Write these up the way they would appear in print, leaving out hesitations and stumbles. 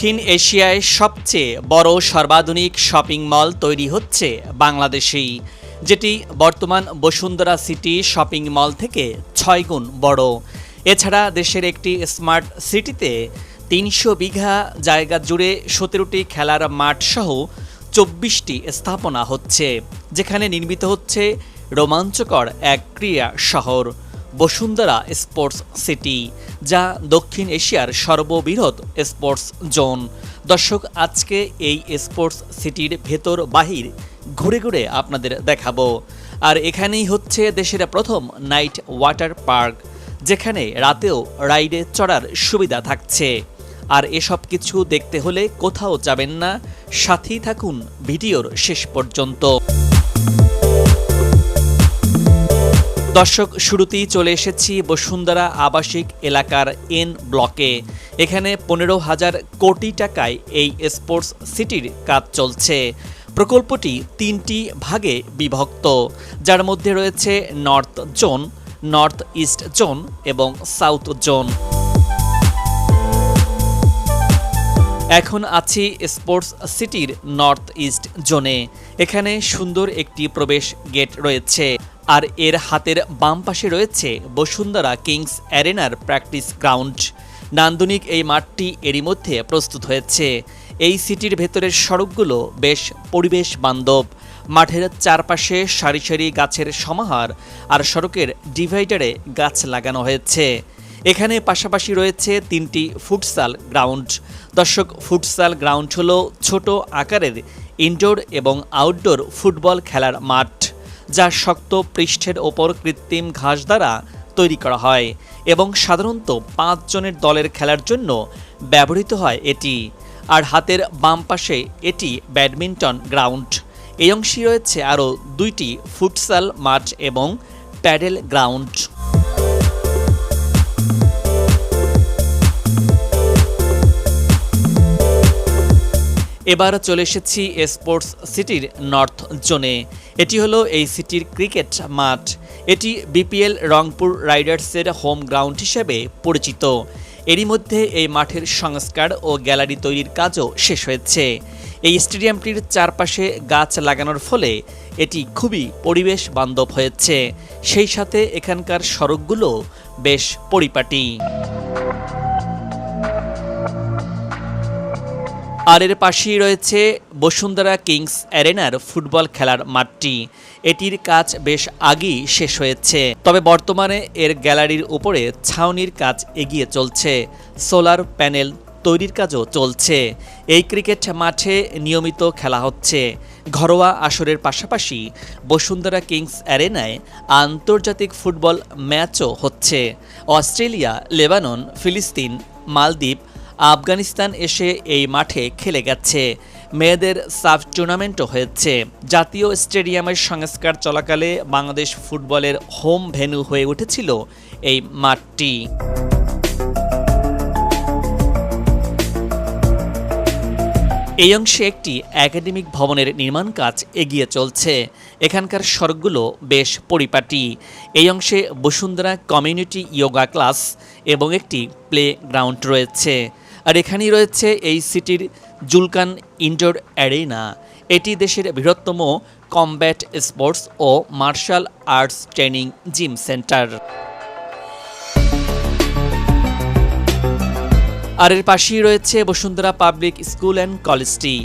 দক্ষিণ এশিয়ায় সবচেয়ে বড় সর্বাধুনিক শপিং মল তৈরি হচ্ছে বাংলাদেশেই, যেটি বর্তমান বসুন্ধরা সিটি শপিং মল থেকে ৬ গুণ বড়। এছাড়া দেশের একটি স্মার্ট সিটিতে ৩০০ বিঘা জায়গা জুড়ে ১৭টি খেলার মাঠ সহ ২৪টি স্থাপনা হচ্ছে, যেখানে নির্মিত হচ্ছে রোমাঞ্চকর এক ক্রীড়া শহর বসুন্ধরা স্পোর্টস সিটি, যা দক্ষিণ এশিয়ার সর্ববৃহৎ স্পোর্টস জোন। দর্শক, আজকে এই স্পোর্টস সিটির ভেতর বাহির ঘুরে ঘুরে আপনাদের দেখাবো। আর এখানেই হচ্ছে দেশের প্রথম নাইট ওয়াটার পার্ক, যেখানে রাতেও রাইডে চড়ার সুবিধা থাকছে। আর এসব কিছু দেখতে হলে কোথাও যাবেন না, সাথেই থাকুন ভিডিওর শেষ পর্যন্ত। দর্শক, শুরুতেই চলে এসেছি বসুন্ধরা আবাসিক এলাকার এন ব্লকে। এখানে ১৫,০০০ কোটি টাকায় এই স্পোর্টস সিটির কাজ চলছে। প্রকল্পটি ৩টি ভাগে বিভক্ত, যার মধ্যে রয়েছে north zone, north east zone এবং সাউথ জোন। এখন আছি স্পোর্টস সিটির নর্থ ইস্ট জোনে। এখানে সুন্দর একটি প্রবেশ গেট রয়েছে, আর এর হাতের বাম পাশে রয়েছে বসুন্ধরা কিংস অ্যারেনার প্র্যাকটিস গ্রাউন্ড। নান্দনিক এই মাঠটি এরই মধ্যে প্রস্তুত হয়েছে। এই সিটির ভেতরের সড়কগুলো বেশ পরিবেশ বান্ধব। মাঠের চারপাশে সারি সারি গাছের সমাহার, আর সড়কের ডিভাইডারে গাছ লাগানো হয়েছে। এখানে পাশাপাশি রয়েছে 3টি ফুটসাল গ্রাউন্ড। দর্শক, ফুটসাল গ্রাউন্ড হলো ছোট আকারের ইনডোর এবং আউটডোর ফুটবল খেলার মাঠ, যা শক্ত পৃষ্ঠের ওপর কৃত্রিম ঘাস দ্বারা তৈরি করা হয় এবং সাধারণত 5 জনের দলের খেলার জন্য ব্যবহৃত হয় এটি। আর হাতের বাম পাশে এটি ব্যাডমিন্টন গ্রাউন্ড। এই অংশে রয়েছে আরও 2টি ফুটসাল মাঠ এবং প্যাডেল গ্রাউন্ড। এবার চলে এসেছি স্পোর্টস সিটির নর্থ জোনে। এটি হলো এই সিটির ক্রিকেট মাঠ। এটি বিপিএল রংপুর রাইডার্সের হোম গ্রাউন্ড হিসেবে পরিচিত। এরই মধ্যে এই মাঠের সংস্কার ও গ্যালারি তৈরির কাজও শেষ হয়েছে। এই স্টেডিয়ামটির চারপাশে গাছ লাগানোর ফলে এটি খুবই পরিবেশ বান্ধব হয়েছে। সেই সাথে এখানকার সড়কগুলো বেশ পরিপাটি। আর এর পাশেই রয়েছে বসুন্ধরা কিংস অ্যারেনার ফুটবল খেলার মাঠটি। এটির কাজ বেশ আগেই শেষ হয়েছে, তবে বর্তমানে এর গ্যালারির উপরে ছাউনির কাজ এগিয়ে চলছে। সোলার প্যানেল তৈরির কাজও চলছে। এই ক্রিকেট মাঠে নিয়মিত খেলা হচ্ছে। ঘরোয়া আসরের পাশাপাশি বসুন্ধরা কিংস অ্যারেনায় আন্তর্জাতিক ফুটবল ম্যাচও হচ্ছে। অস্ট্রেলিয়া, লেবানন, ফিলিস্তিন, মালদ্বীপ, আফগানিস্তান এসে এই মাঠে খেলে গেছে। মেয়েদের সাব টুর্নামেন্টও হয়েছে। জাতীয় স্টেডিয়ামের সংস্কার চলাকালে বাংলাদেশ ফুটবলের হোম ভেন্যু হয়ে উঠেছিল এই মাঠটি। এই অংশে একটি একাডেমিক ভবনের নির্মাণ কাজ এগিয়ে চলছে। এখানকার সড়কগুলো বেশ পরিপাটি। এই অংশে বসুন্ধরা কমিউনিটি যোগা ক্লাস এবং একটি প্লে গ্রাউন্ড রয়েছে। আর এখানেই রয়েছে এই সিটির জুলকান ইনডোর অ্যারেনা। এটি দেশের বৃহত্তম কমব্যাট স্পোর্টস ও martial arts training gym centre. আর এর পাশেই রয়েছে বসুন্ধরা পাবলিক স্কুল অ্যান্ড কলেজটি।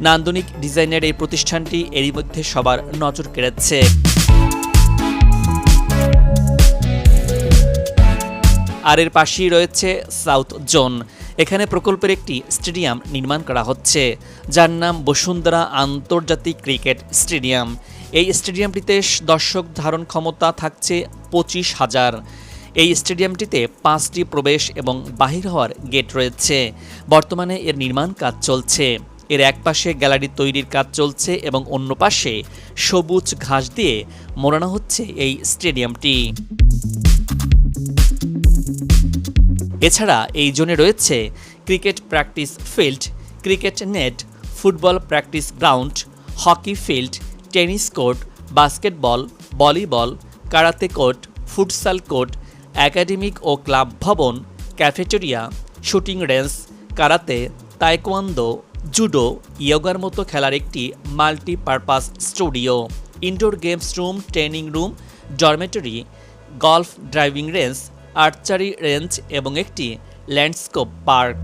নান্দনিক ডিজাইনের এই প্রতিষ্ঠানটি এরই মধ্যে সবার নজর কেড়েছে। আর এর পাশেই রয়েছে সাউথ জোন। এখানে প্রকল্পের একটি স্টেডিয়াম নির্মাণ করা হচ্ছে, যার নাম বসুন্ধরা আন্তর্জাতিক ক্রিকেট স্টেডিয়াম। এই স্টেডিয়ামটিতে দর্শক ধারণ ক্ষমতা থাকছে 25,000। এই স্টেডিয়ামটিতে 5টি প্রবেশ এবং বাহির হওয়ার গেট রয়েছে। বর্তমানে এর নির্মাণ কাজ চলছে। এর এক পাশে গ্যালারি তৈরির কাজ চলছে এবং অন্য পাশে সবুজ ঘাস দিয়ে মোড়ানো হচ্ছে এই স্টেডিয়ামটি। এছাড়া এই জোনে রয়েছে cricket practice field, cricket net, football practice ground, hockey field, tennis court, basketball, volleyball, karate court, futsal court, academic ও ক্লাব ভবন, cafeteria, shooting range, karate, taekwondo, judo, ইয়োগার মতো খেলার একটি multipurpose studio, indoor games room, training room, dormitory, golf driving range, archery range এবং একটি landscape park.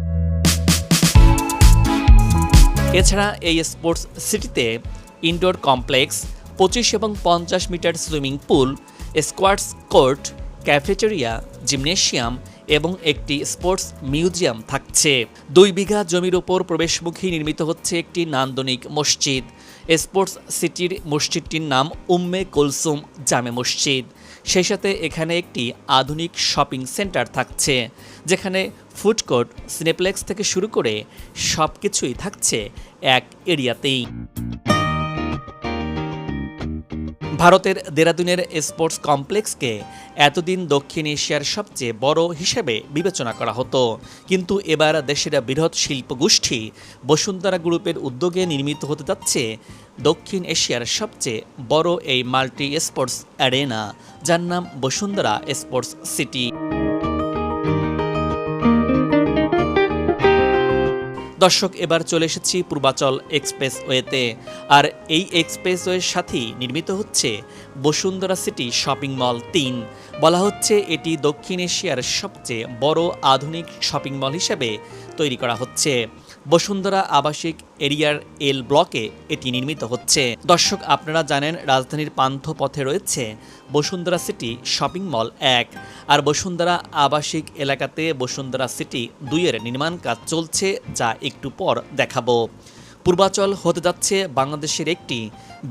এছাড়া এই স্পোর্টস সিটিতে ইনডোর কমপ্লেক্স, 25 এবং 50 metre swimming pool, squash court, cafeteria, gymnasium এবং একটি স্পোর্টস মিউজিয়াম থাকছে। 2 বিঘা জমির ওপর প্রবেশমুখী নির্মিত হচ্ছে একটি নান্দনিক মসজিদ। স্পোর্টস সিটির মসজিদটির নাম উম্মে কুলসুম জামে মসজিদ। সেই সাথে এখানে একটি আধুনিক শপিং সেন্টার থাকছে, যেখানে ফুড কোর্ট, সিনেপ্লেক্স থেকে শুরু করে সব কিছুই থাকছে এক এরিয়াতেই। ভারতের দেরাদুনের স্পোর্টস কমপ্লেক্সকে এতদিন দক্ষিণ এশিয়ার সবচেয়ে বড় হিসেবে বিবেচনা করা হতো, কিন্তু এবার দেশের বৃহৎ শিল্পগোষ্ঠী বসুন্ধরা গ্রুপের উদ্যোগে নির্মিত হতে যাচ্ছে দক্ষিণ এশিয়ার সবচেয়ে বড় এই মাল্টি স্পোর্টস অ্যারেনা, যার নাম বসুন্ধরা স্পোর্টস সিটি। দর্শক, এবার চলে এসেছি পূর্বাচল এক্সপ্রেসওয়েতে। আর এই এক্সপ্রেসওয়ের সাথেই নির্মিত হচ্ছে বসুন্ধরা সিটি শপিং মল 3। বলা হচ্ছে এটি দক্ষিণ এশিয়ার সবচেয়ে বড় আধুনিক শপিং মল হিসেবে তৈরি করা হচ্ছে। বসুন্ধরা আবাসিক এরিয়ার এল ব্লকে এটি নির্মিত হচ্ছে। দর্শক, আপনারা জানেন রাজধানীর পান্থপথে রয়েছে বসুন্ধরা সিটি শপিং মল 1, আর বসুন্ধরা আবাসিক এলাকাতে বসুন্ধরা সিটি 2 এর নির্মাণ কাজ চলছে, যা একটু পর দেখাবো। পূর্বাচল হতে যাচ্ছে বাংলাদেশের একটি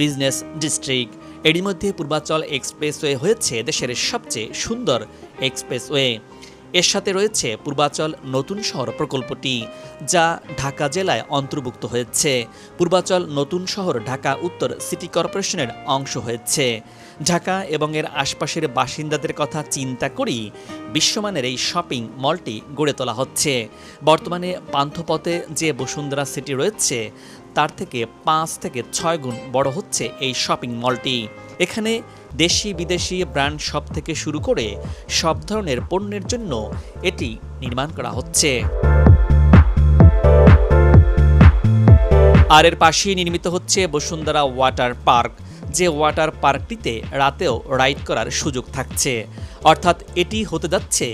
বিজনেস ডিস্ট্রিক্ট। এরই মধ্যে পূর্বাচল এক্সপ্রেসওয়ে হয়েছে দেশের সবচেয়ে সুন্দর এক্সপ্রেসওয়ে। এর সাথে রয়েছে পূর্বাচল নতুন শহর প্রকল্পটি, যা ঢাকা জেলায় অন্তর্ভুক্ত হয়েছে। পূর্বাচল নতুন শহর ঢাকা উত্তর সিটি কর্পোরেশনের অংশ হয়েছে। ঢাকা এবং এর আশপাশের বাসিন্দাদের কথা চিন্তা করেই বিশ্বমানের এই শপিং মলটি গড়ে তোলা হচ্ছে। বর্তমানে পান্থপথে যে বসুন্ধরা সিটি রয়েছে, তার থেকে 5 থেকে 6 গুণ বড় হচ্ছে এই শপিং মলটি। এখানে দেশি বিদেশি ব্র্যান্ড শপ থেকে শুরু করে সব ধরনের পণ্যের জন্য এটি নির্মাণ করা হচ্ছে। আর এর পাশেই নির্মিত হচ্ছে বসুন্ধরা ওয়াটার পার্ক, যে ওয়াটার পার্কটিতে রাতেও রাইড করার সুযোগ থাকছে। অর্থাৎ এটি হতে যাচ্ছে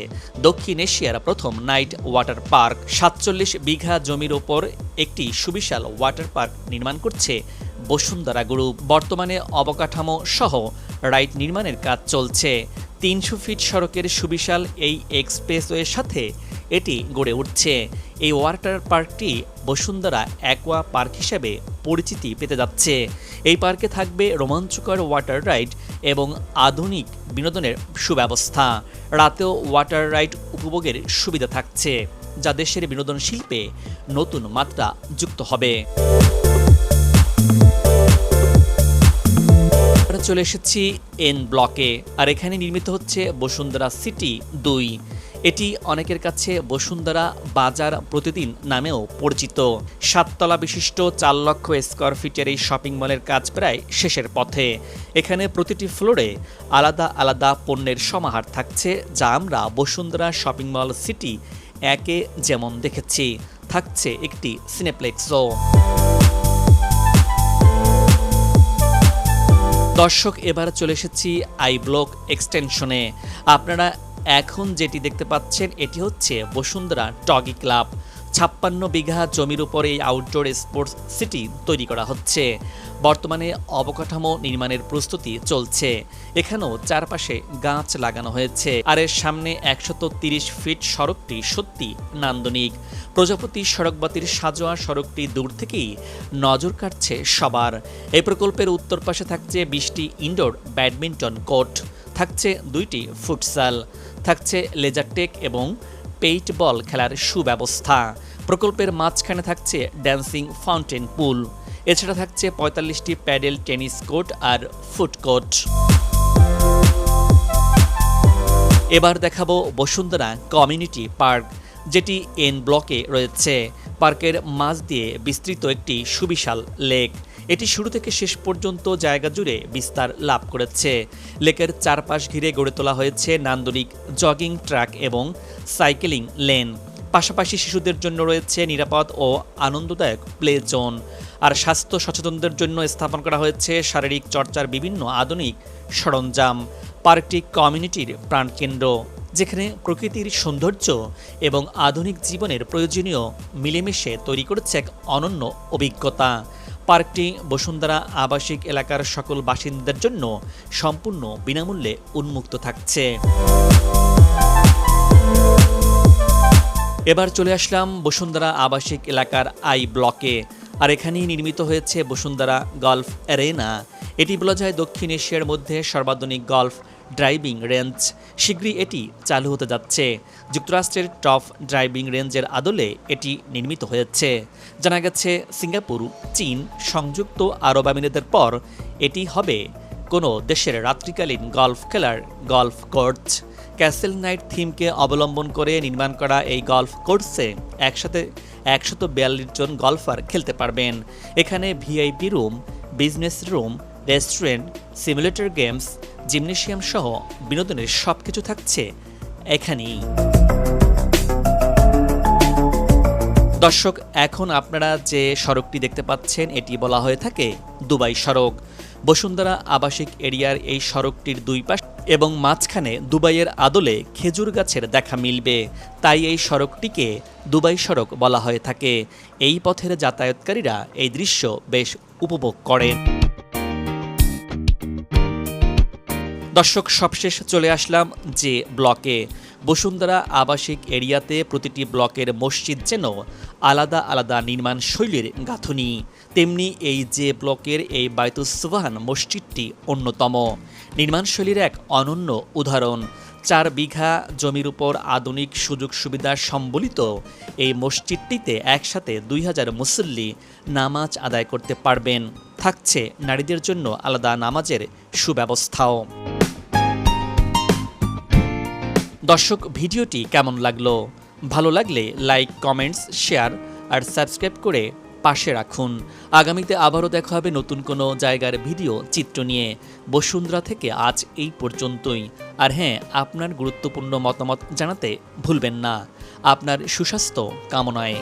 দক্ষিণ এশিয়ার প্রথম নাইট ওয়াটার পার্ক। 47 বিঘা জমির ওপর একটি সুবিশাল ওয়াটার পার্ক নির্মাণ করছে বসুন্ধরা গ্রুপ। বর্তমানে অবকাঠামো সহ রাইড নির্মাণের কাজ চলছে। 300 ফিট সড়কের সুবিশাল এই এক্সপ্রেসওয়ের সাথে এটি গড়ে উঠছে। এই ওয়াটার পার্কটি বসুন্ধরা অ্যাকোয়া পার্ক হিসেবে পরিচিতি পেতে যাচ্ছে। এই পার্কে থাকবে রোমাঞ্চকর ওয়াটার রাইড এবং আধুনিক বিনোদনের সুব্যবস্থা। রাতেও ওয়াটার রাইড উপভোগের সুবিধা থাকছে, যা দেশের বিনোদন শিল্পে নতুন মাত্রা যুক্ত হবে। চলে এসেছি এন ব্লকে, আর এখানে নির্মিত হচ্ছে বসুন্ধরা সিটি 2। এটি অনেকের কাছে বসুন্ধরা বাজার প্রতিদিন নামেও পরিচিত। 7 তলা বিশিষ্ট 4 লক্ষ স্কয়ার ফিটের এই শপিং মলের কাজ প্রায় শেষের পথে। এখানে প্রতিটি ফ্লোরে আলাদা আলাদা পণ্যের সমাহার থাকছে, যা আমরা বসুন্ধরা শপিং মল সিটি 1-এ যেমন দেখেছি। থাকছে একটি সিনেপ্লেক্সও। দর্শক, এবার চলে এসেছি আই ব্লক এক্সটেনশনে। আপনারা এখন যেটি দেখতে পাচ্ছেন এটি হচ্ছে বসুন্ধরা টগি ক্লাব। 56 বিঘা জমির উপর এই আউটডোর স্পোর্টস সিটি তৈরি করা হচ্ছে। বর্তমানে অবকাঠামো নির্মাণের প্রস্তুতি চলছে। এখানেও চারপাশে গাছ লাগানো হয়েছে। আর এর সামনে 130 ফিট সড়কটি সত্যি নান্দনিক। প্রজাপতি সড়কবাতির সাজোয়া সড়কটি দূর থেকেই নজর কাটছে সবার। এই প্রকল্পের উত্তর পাশে থাকছে 20টি ইনডোর ব্যাডমিন্টন কোর্ট, থাকছে 2টি ফুটসাল, থাকছে লেজার টেক এবং পেইন্ট বল খেলার সুব্যবস্থা। প্রকল্পের মাঝখানে থাকছে ড্যান্সিং ফাউন্টেন পুল। এছাড়া থাকছে 45টি প্যাডেল টেনিস কোর্ট আর ফুড কোর্ট। এবার দেখাবো বসুন্ধরা কমিউনিটি পার্ক, যেটি এন ব্লকে রয়েছে। পার্কের মাঝ দিয়ে বিস্তৃত একটি সুবিশাল লেক। এটি শুরু থেকে শেষ পর্যন্ত জায়গা জুড়ে বিস্তার লাভ করেছে। লেকের চারপাশ ঘিরে গড়ে তোলা হয়েছে নান্দনিক জগিং ট্র্যাক এবং সাইকেলিং লেন। পাশাপাশি শিশুদের জন্য রয়েছে নিরাপদ ও আনন্দদায়ক প্লে জোন। আর স্বাস্থ্য সচেতনদের জন্য স্থাপন করা হয়েছে শারীরিক চর্চার বিভিন্ন আধুনিক সরঞ্জাম। পার্কটি কমিউনিটির প্রাণকেন্দ্র, যেখানে প্রকৃতির সৌন্দর্য এবং আধুনিক জীবনের প্রয়োজনীয় মিলেমিশে তৈরি করেছে এক অনন্য অভিজ্ঞতা। পার্কটি বসুন্ধরা আবাসিক এলাকার সকল বাসিন্দাদের জন্য সম্পূর্ণ বিনামূল্যে উন্মুক্ত থাকছে। এবার চলে আসলাম বসুন্ধরা আবাসিক এলাকার আই ব্লকে। আর এখানেই নির্মিত হয়েছে বসুন্ধরা গলফ অ্যারেনা। এটি বলা যায় দক্ষিণ এশিয়ার মধ্যে সর্বাধুনিক গলফ ড্রাইভিং রেঞ্জ। শীঘ্রই এটি চালু হতে যাচ্ছে। যুক্তরাষ্ট্রের টপ ড্রাইভিং রেঞ্জের আদলে এটি নির্মিত হয়েছে। জানা গেছে সিঙ্গাপুর, চীন, সংযুক্ত আরব আমিরাতের পর এটি হবে কোনো দেশের রাত্রিকালীন গলফ খেলার গলফ কোর্স। ক্যাসেল নাইট থিমকে অবলম্বন করে নির্মাণ করা এই গলফ কোর্সে একসাথে 142 জন গলফার খেলতে পারবেন। এখানে VIP room, business room, restaurant, simulator games, gymnasium সহ বিনোদনের সবকিছু থাকছে এখানেই। দর্শক, এখন আপনারা যে সড়কটি দেখতে পাচ্ছেন এটি বলা হয়ে থাকে দুবাই সড়ক। বসুন্ধরা আবাসিক এরিয়ার এই সড়কটির দুই পাশ এবং মাঝখানে দুবাইয়ের আদলে খেজুর গাছের দেখা মিলবে, তাই এই সড়কটিকে দুবাই সড়ক বলা হয়ে থাকে। এই পথের যাতায়াতকারীরা এই দৃশ্য বেশ উপভোগ করেন। দর্শক, সবশেষ চলে আসলাম যে ব্লকে। বসুন্ধরা আবাসিক এরিয়াতে প্রতিটি ব্লকের মসজিদ যেন আলাদা আলাদা নির্মাণ শৈলীর গাঁথুনি, তেমনি এই যে ব্লকের এই বায়তুস সুবহান মসজিদটি অন্যতম। নির্মাণশৈলীর এক অনন্য উদাহরণ। 4 বিঘা জমির উপর আধুনিক সুযোগ সুবিধা সম্বলিত এই মসজিদটিতে একসাথে 2000 মুসল্লি নামাজ আদায় করতে পারবেন। থাকছে নারীদের জন্য আলাদা নামাজের সুব্যবস্থাও। দর্শক, ভিডিওটি কেমন লাগলো? ভালো লাগলে লাইক, কমেন্টস, শেয়ার আর সাবস্ক্রাইব করে পাশে রাখুন। আগামীতে আবারও দেখা হবে নতুন কোনো জায়গার ভিডিও চিত্র নিয়ে। বসুন্ধরা থেকে আজ এই পর্যন্তই। আর হ্যাঁ, আপনার গুরুত্বপূর্ণ মতামত জানাতে ভুলবেন না। আপনার সুস্বাস্থ্য কামনায়।